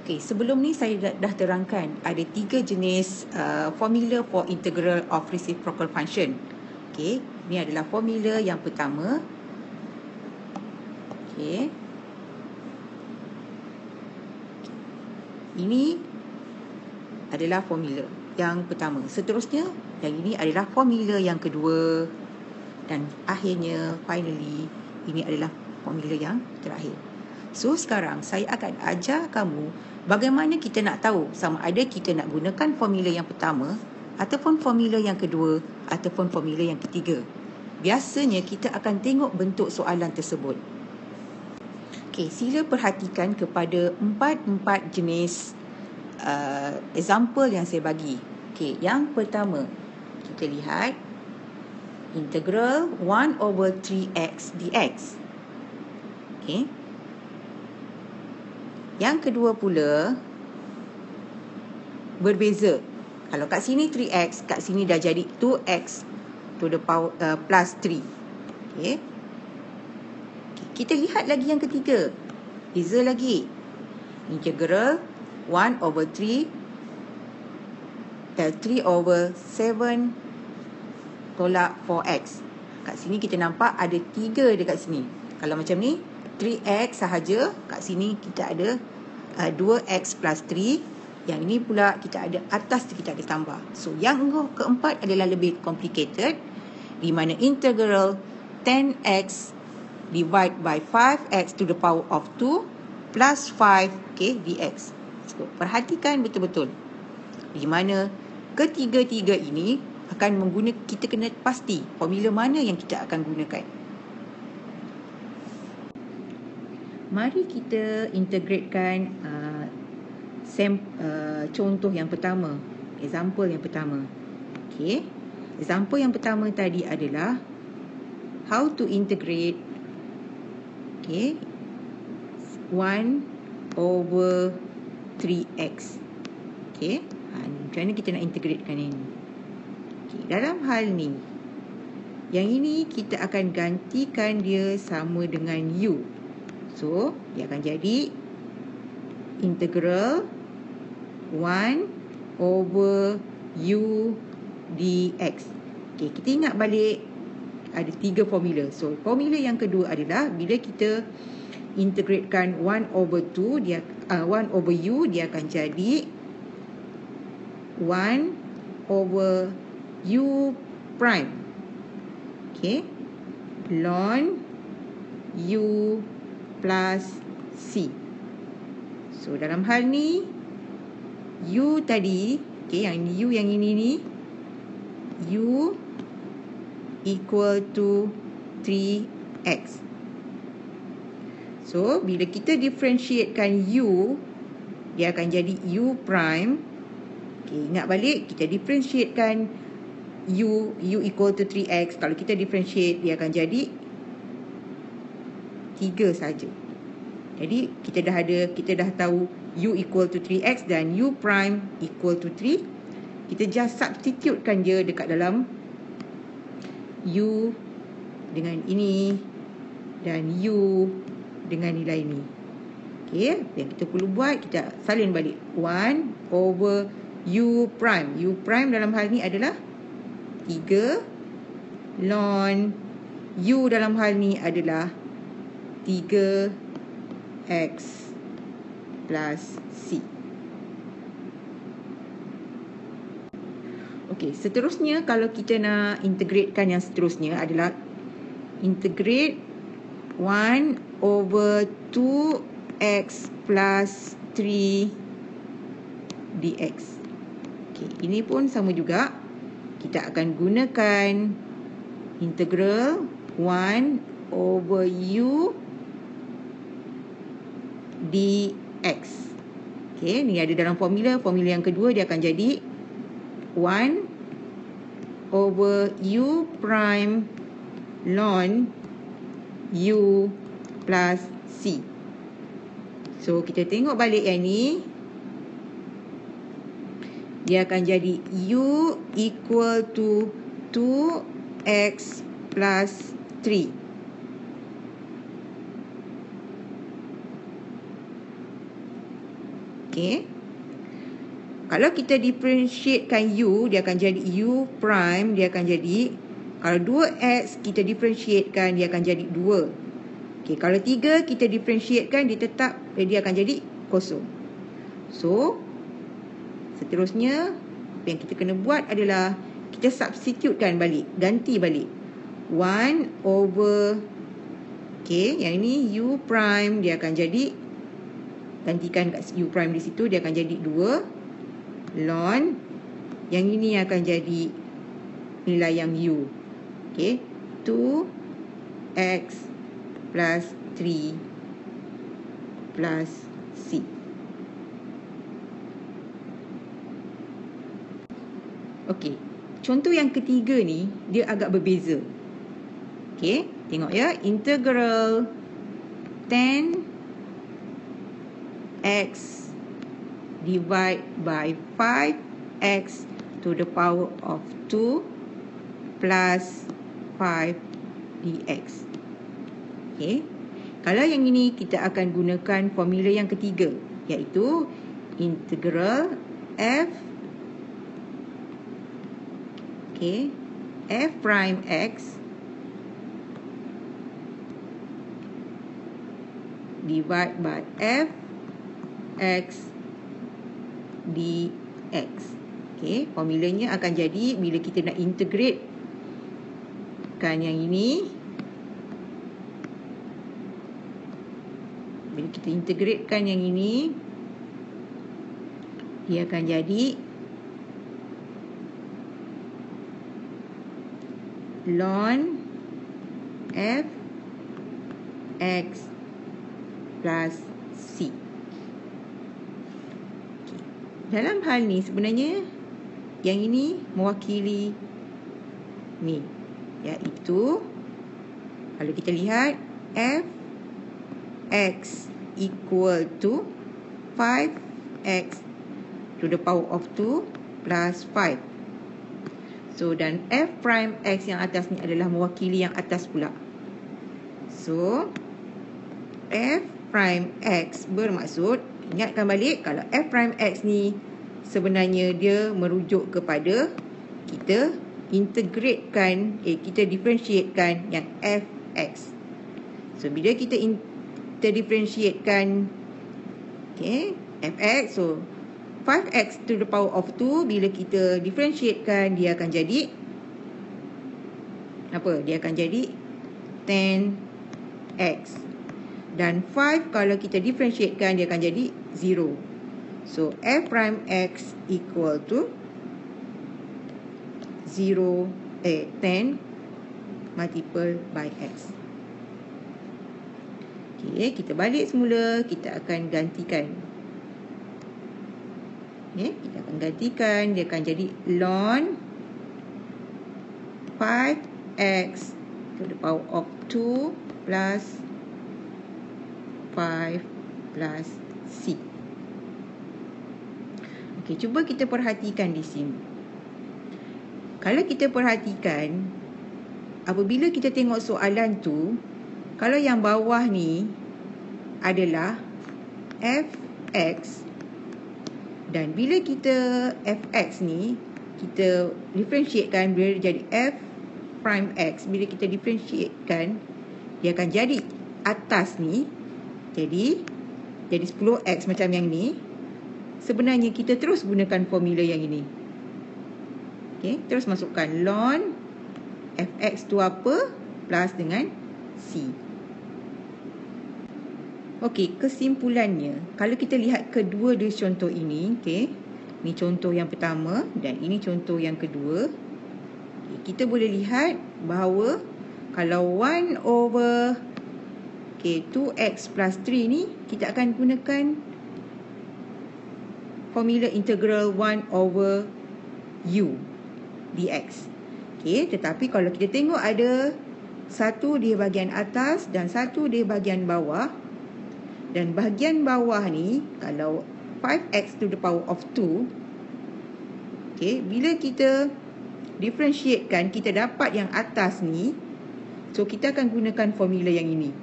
Okey, sebelum ni saya dah terangkan ada 3 jenis formula for integral of reciprocal function. Okey, ini adalah formula yang pertama. Okey. Ini adalah formula yang pertama. Seterusnya, yang ini adalah formula yang kedua. Dan akhirnya, finally, ini adalah formula yang terakhir. So, sekarang saya akan ajar kamu bagaimana kita nak tahu sama ada kita nak gunakan formula yang pertama ataupun formula yang kedua ataupun formula yang ketiga. Biasanya kita akan tengok bentuk soalan tersebut. Okey, sila perhatikan kepada empat jenis example yang saya bagi. Okey, yang pertama kita lihat integral 1/3x dx. Okey. Yang kedua pula berbeza. Kalau kat sini 3x, kat sini dah jadi 2x to the power plus 3. Okey. Kita lihat lagi yang ketiga. Beza lagi. Integral 1/3 3/7 tolak 4x. Kat sini kita nampak ada 3 dekat sini. Kalau macam ni 3x sahaja, kat sini kita ada 2x plus 3. Yang ini pula kita ada atas kita ada tambah. So yang keempat adalah lebih complicated, di mana integral 10x divide by 5x to the power of 2 plus 5 dx. So perhatikan betul-betul, di mana ketiga-tiga ini akan menggunakan, kita kena pasti formula mana yang kita akan gunakan. Mari kita integratekan contoh yang pertama, example yang pertama. Okey. Example yang pertama tadi adalah how to integrate 1/3x. Okey. Macam mana kita nak integratekan ini? Okay. Dalam hal ni, yang ini kita akan gantikan dia sama dengan u. So, dia akan jadi integral 1/u dx. Okay, kita ingat balik ada 3 formula. So, formula yang kedua adalah bila kita integratekan 1/2, dia 1/u, dia akan jadi 1/u prime. Okay, ln u plus c. So dalam hal ni u tadi, yang u yang ini ni, u equal to 3x. So bila kita differentiatekan u, dia akan jadi u prime. Ingat balik, kita differentiatekan u equal to 3x. Kalau kita differentiate, dia akan jadi 3 saja. Jadi kita dah tahu u equal to 3x dan u prime equal to 3. Kita just substitutekan dia dekat dalam u dengan ini dan u dengan nilai ni. Okey, yang kita perlu buat, kita salin balik 1/u prime. U prime dalam hal ni adalah 3 ln u dalam hal ni adalah 3x plus c. Okey, seterusnya kalau kita nak integratekan yang seterusnya adalah integrate 1/2x plus 3 dx. Okey, ini pun sama juga. Kita akan gunakan integral 1/u dx. Okey, ni ada dalam formula yang kedua, dia akan jadi 1/u prime ln u plus c. So kita tengok balik yang ni, dia akan jadi u equal to 2x plus 3. Okay. Kalau kita differentiatekan U, dia akan jadi U prime, dia akan jadi, kalau 2X kita differentiatekan, dia akan jadi 2. Okay, kalau 3 kita differentiatekan, dia akan jadi kosong. So, seterusnya, apa yang kita kena buat adalah, kita substitutekan balik, ganti balik. 1 over, okay, yang ini U prime, dia akan jadi, gantikan kat U prime di situ, dia akan jadi 2. Ln, yang ini akan jadi nilai yang U. Okay, 2x plus 3 plus C. Okay, contoh yang ketiga ni, dia agak berbeza. Okay, tengok ya. Integral 10x divide by 5x to the power of 2 plus 5 dx. Okay. Kalau yang ini kita akan gunakan formula yang ketiga, iaitu integral f, okay, f prime x divide by f x dx. Okay, formulanya akan jadi bila kita nak integrate kan yang ini, bila kita integratekan yang ini, dia akan jadi ln f x plus c. Dalam hal ni sebenarnya yang ini mewakili ni, iaitu kalau kita lihat f x equal to 5x to the power of 2 plus 5. So, dan f prime x yang atas ni adalah mewakili yang atas pula. So, f prime x bermaksud, ingatkan balik, kalau f prime x ni sebenarnya dia merujuk kepada kita integratekan, kita differentiatekan yang fx. So, bila kita differentiatekan, okay, fx, so 5x to the power of 2, bila kita differentiatekan, dia akan jadi apa? Dia akan jadi 10x. Dan 5 kalau kita differentiatekan, dia akan jadi 0. So, f prime x equal to 10 multiple by x. Okay, kita balik semula, kita akan gantikan. Okay, kita akan gantikan, dia akan jadi ln 5x to the power of 2 plus 5 plus C. Okey, cuba kita perhatikan di sini. Kalau kita perhatikan, apabila kita tengok soalan tu, kalau yang bawah ni adalah fx, dan bila kita fx ni kita differentiatekan, bila jadi f prime x, bila kita differentiatekan, dia akan jadi atas ni jadi 10x macam yang ni. Sebenarnya kita terus gunakan formula yang ini. Okey, terus masukkan ln fx tu apa, plus dengan c. Okey, kesimpulannya, kalau kita lihat kedua dua contoh ini, okey, ni contoh yang pertama dan ini contoh yang kedua, kita boleh lihat bahawa kalau 1 over 2x plus 3 ni, kita akan gunakan formula integral 1 over u dx. Tetapi kalau kita tengok ada satu di bahagian atas dan satu di bahagian bawah, dan bahagian bawah ni kalau 5x to the power of 2, bila kita differentiatekan, kita dapat yang atas ni. So, kita akan gunakan formula yang ini.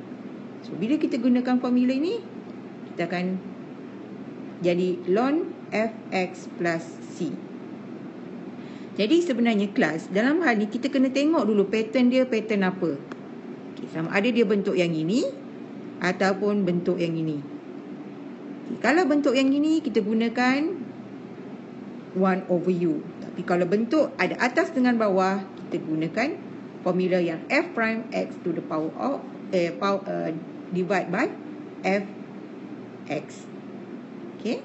So, bila kita gunakan formula ini, kita akan jadi ln fx plus c. Jadi sebenarnya kelas, dalam hal ni kita kena tengok dulu pattern dia pattern apa. Okay, sama ada dia bentuk yang ini ataupun bentuk yang ini. Okay, kalau bentuk yang ini kita gunakan 1/u. Tapi kalau bentuk ada atas dengan bawah, kita gunakan formula yang f prime x to the power of divide by fx. Okay.